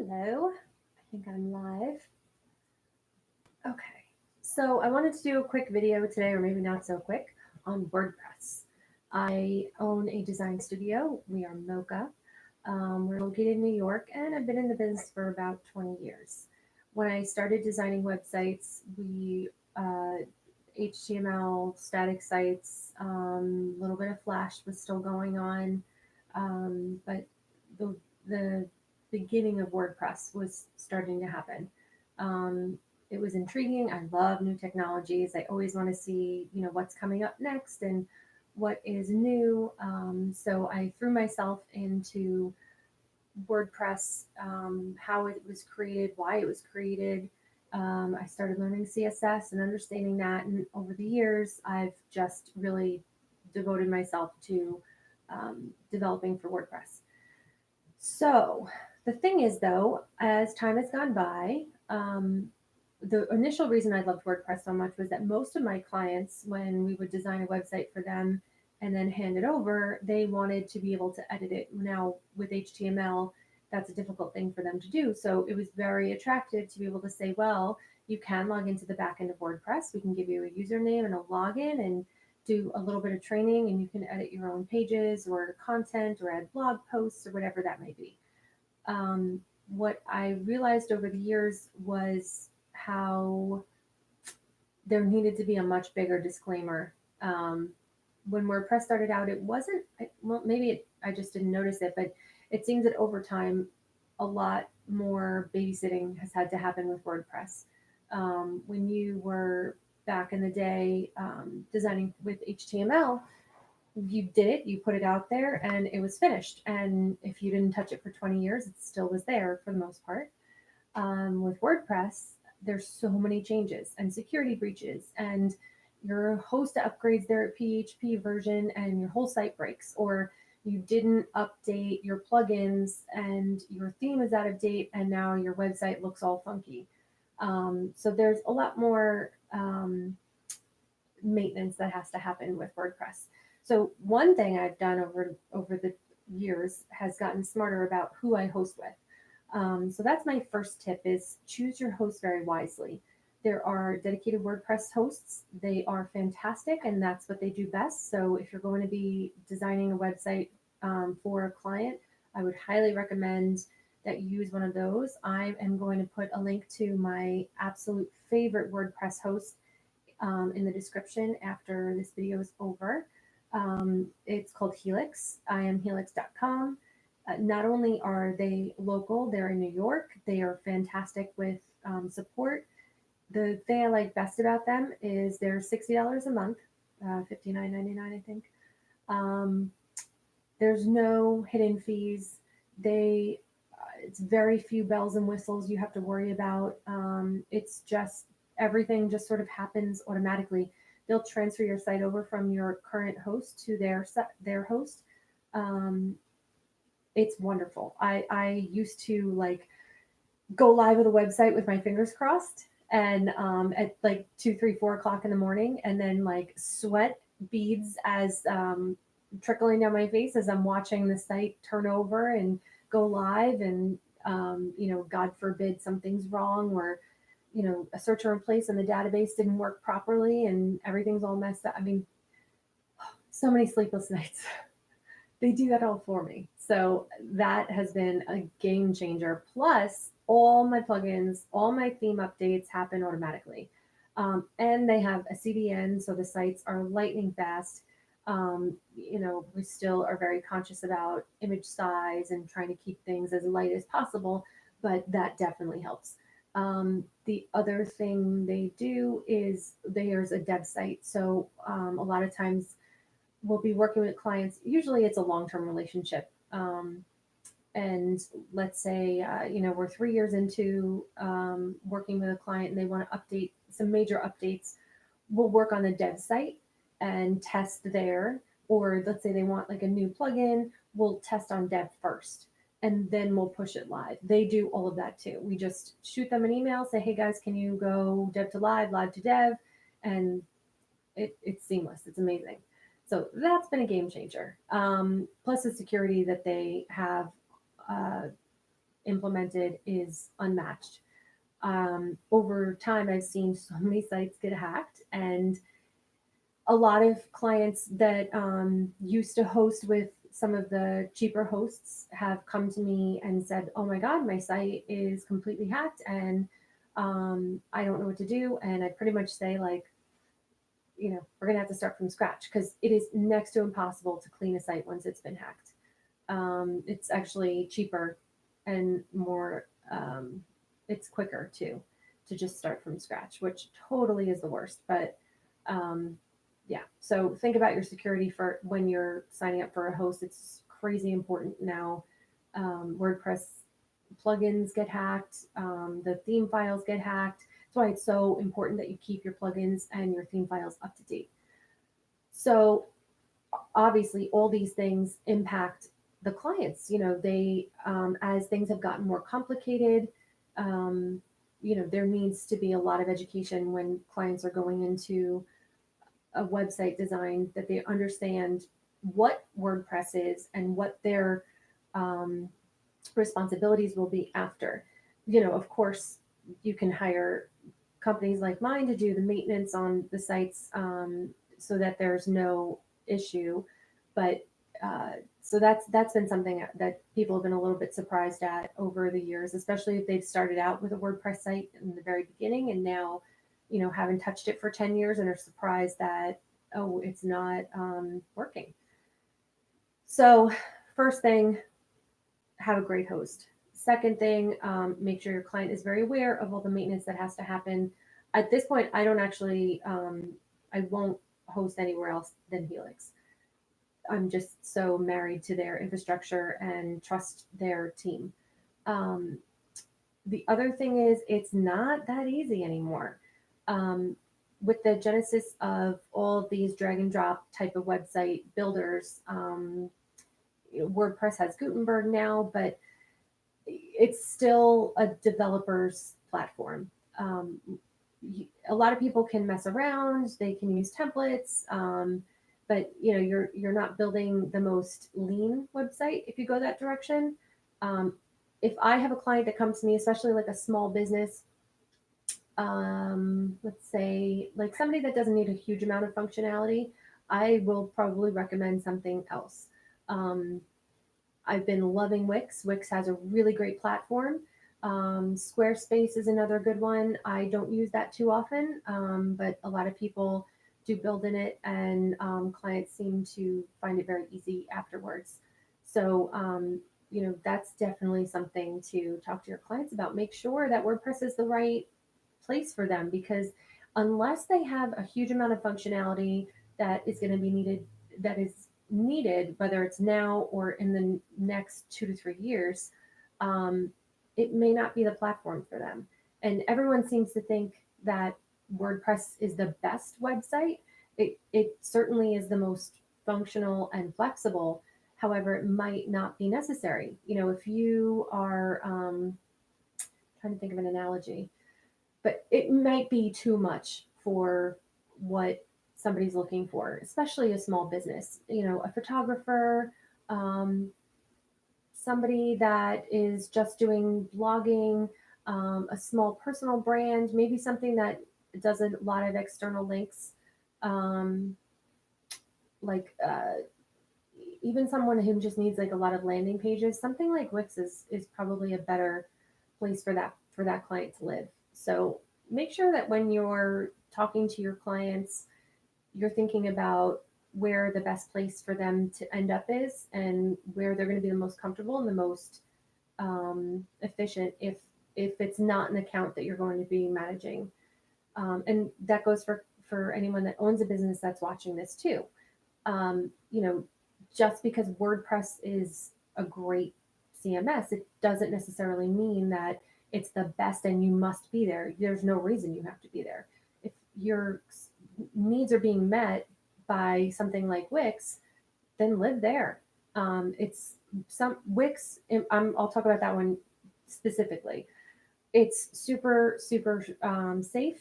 Hello, I think I'm live. Okay, so I wanted to do a quick video today, or maybe not so quick, on WordPress. I own a design studio. We are Mocha. We're located in New York, and I've been in the business for about 20 years. When I started designing websites, HTML, static sites, a little bit of Flash was still going on, but the beginning of WordPress was starting to happen. Um, it was intriguing. I love new technologies. I always want to see, what's coming up next and what is new. So I threw myself into WordPress, how it was created, why it was created. I started learning CSS and understanding that. And over the years, I've just really devoted myself to developing for WordPress. So the thing is, though, as time has gone by, the initial reason I loved WordPress so much was that most of my clients, when we would design a website for them and then hand it over, they wanted to be able to edit it. Now, with HTML, that's a difficult thing for them to do. So it was very attractive to be able to say, well, you can log into the back end of WordPress. We can give you a username and a login and do a little bit of training, and you can edit your own pages or content or add blog posts or whatever that may be. What I realized over the years was how there needed to be a much bigger disclaimer. When WordPress started out, it wasn't, well, I just didn't notice it, but it seems that over time, a lot more babysitting has had to happen with WordPress. When you were back in the day designing with HTML, you did it, you put it out there, and it was finished. And if you didn't touch it for 20 years, it still was there for the most part. With WordPress, there's so many changes and security breaches, and your host upgrades their PHP version and your whole site breaks, or you didn't update your plugins and your theme is out of date and now your website looks all funky. So there's a lot more maintenance that has to happen with WordPress. So one thing I've done over the years has gotten smarter about who I host with. So that's my first tip: is choose your host very wisely. There are dedicated WordPress hosts. They are fantastic, and that's what they do best. So if you're going to be designing a website for a client, I would highly recommend that you use one of those. I am going to put a link to my absolute favorite WordPress host in the description after this video is over. It's called Helix. I am helix.com. Not only are they local, they're in New York. They are fantastic with support. The thing I like best about them is they're $60 a month, $59.99, I think. There's no hidden fees. It's very few bells and whistles you have to worry about. It's just everything just sort of happens automatically. They'll transfer your site over from your current host to their host. It's wonderful. I used to go live with a website with my fingers crossed, and at 2, 3, 4 o'clock in the morning, and then sweat beads as trickling down my face as I'm watching the site turn over and go live, and God forbid something's wrong, or a search and replace in the database didn't work properly and everything's all messed up. I mean, so many sleepless nights. They do that all for me. So that has been a game changer. Plus, all my plugins, all my theme updates happen automatically. And they have a CDN, so the sites are lightning fast. We still are very conscious about image size and trying to keep things as light as possible, but that definitely helps. The other thing they do is there's a dev site. So a lot of times we'll be working with clients. Usually it's a long-term relationship. And let's say, we're 3 years into working with a client and they want to update some major updates. We'll work on the dev site and test there. Or let's say they want a new plugin, we'll test on dev first, and then we'll push it live. They do all of that too. We just shoot them an email, say, hey guys, can you go dev to live, live to dev? And it's seamless. It's amazing. So that's been a game changer. Plus the security that they have implemented is unmatched. Over time, I've seen so many sites get hacked, and a lot of clients that used to host with some of the cheaper hosts have come to me and said, "Oh my God, my site is completely hacked, and I don't know what to do." And I pretty much say, like, we're gonna have to start from scratch because it is next to impossible to clean a site once it's been hacked. It's actually cheaper and more. It's quicker too to just start from scratch, which totally is the worst. But um, yeah, so think about your security for when you're signing up for a host. It's crazy important now. WordPress plugins get hacked, the theme files get hacked. That's why it's so important that you keep your plugins and your theme files up to date. So obviously, all these things impact the clients. They as things have gotten more complicated, um, there needs to be a lot of education when clients are going into a website design, that they understand what WordPress is and what their um, responsibilities will be after. Of course, you can hire companies like mine to do the maintenance on the sites, so that there's no issue. But so that's been something that people have been a little bit surprised at over the years, especially if they've started out with a WordPress site in the very beginning and now, haven't touched it for 10 years and are surprised that, oh, it's not working. So first thing, have a great host. Second thing, make sure your client is very aware of all the maintenance that has to happen. At this point, I don't actually, I won't host anywhere else than Helix. I'm just so married to their infrastructure and trust their team. Um, the other thing is, it's not that easy anymore. Um, with the genesis of all of these drag and drop type of website builders, WordPress has Gutenberg now, but it's still a developer's platform. Um, a lot of people can mess around; they can use templates, but you're not building the most lean website if you go that direction. Um, if I have a client that comes to me, especially like a small business, let's say like somebody that doesn't need a huge amount of functionality, I will probably recommend something else. Um, I've been loving Wix. Wix has a really great platform. Squarespace is another good one. I don't use that too often, but a lot of people do build in it, and clients seem to find it very easy afterwards. So, that's definitely something to talk to your clients about. Make sure that WordPress is the right place for them, because unless they have a huge amount of functionality that is going to be needed, that is needed, whether it's now or in the next 2 to 3 years, um, it may not be the platform for them. And everyone seems to think that WordPress is the best website. It certainly is the most functional and flexible. However, it might not be necessary. If you are trying to think of an analogy, but it might be too much for what somebody's looking for, especially a small business, a photographer, um, somebody that is just doing blogging, a small personal brand, maybe something that does a lot of external links, um, like even someone who just needs like a lot of landing pages. Something like Wix is probably a better place for that client to live. So make sure that when you're talking to your clients, you're thinking about where the best place for them to end up is, and where they're going to be the most comfortable and the most efficient, if it's not an account that you're going to be managing. And that goes for anyone that owns a business that's watching this too. um, you know, just because WordPress is a great CMS, it doesn't necessarily mean that it's the best and you must be there. There's no reason you have to be there. If your needs are being met by something like Wix, then live there. It's some Wix. I'll talk about that one specifically. It's super, super safe.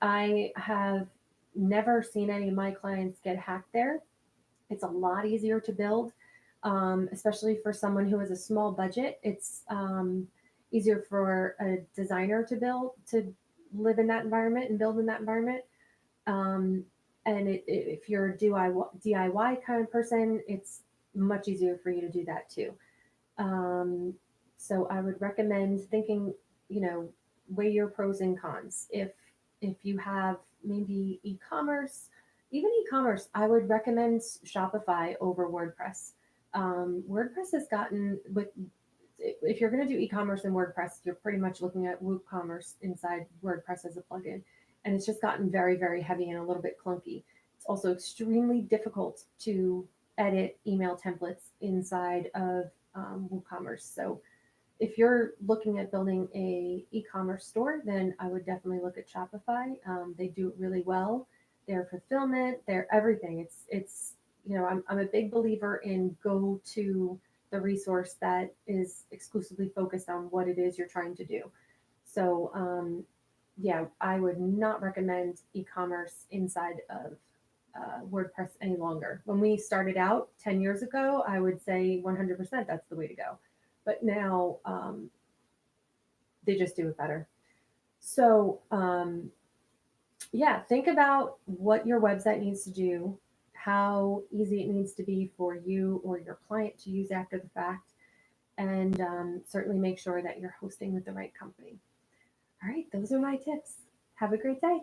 I have never seen any of my clients get hacked there. It's a lot easier to build. especially for someone who has a small budget. It's easier for a designer to live in that environment and build in that environment. Um, and if you're a DIY kind of person, it's much easier for you to do that too. Um, so I would recommend thinking, you know, weigh your pros and cons. If you have maybe e-commerce, even e-commerce, I would recommend Shopify over WordPress. WordPress has gotten with if you're going to do e-commerce in WordPress, you're pretty much looking at WooCommerce inside WordPress as a plugin, and it's just gotten very, very heavy and a little bit clunky. It's also extremely difficult to edit email templates inside of WooCommerce. So if you're looking at building a e-commerce store, then I would definitely look at Shopify. They do it really well. Their fulfillment, their everything. It's you know I'm a big believer in go to the resource that is exclusively focused on what it is you're trying to do. So yeah, I would not recommend e-commerce inside of WordPress any longer. When we started out 10 years ago, I would say 100% that's the way to go. But now they just do it better. So, yeah, think about what your website needs to do, how easy it needs to be for you or your client to use after the fact, and certainly make sure that you're hosting with the right company. All right, those are my tips. Have a great day.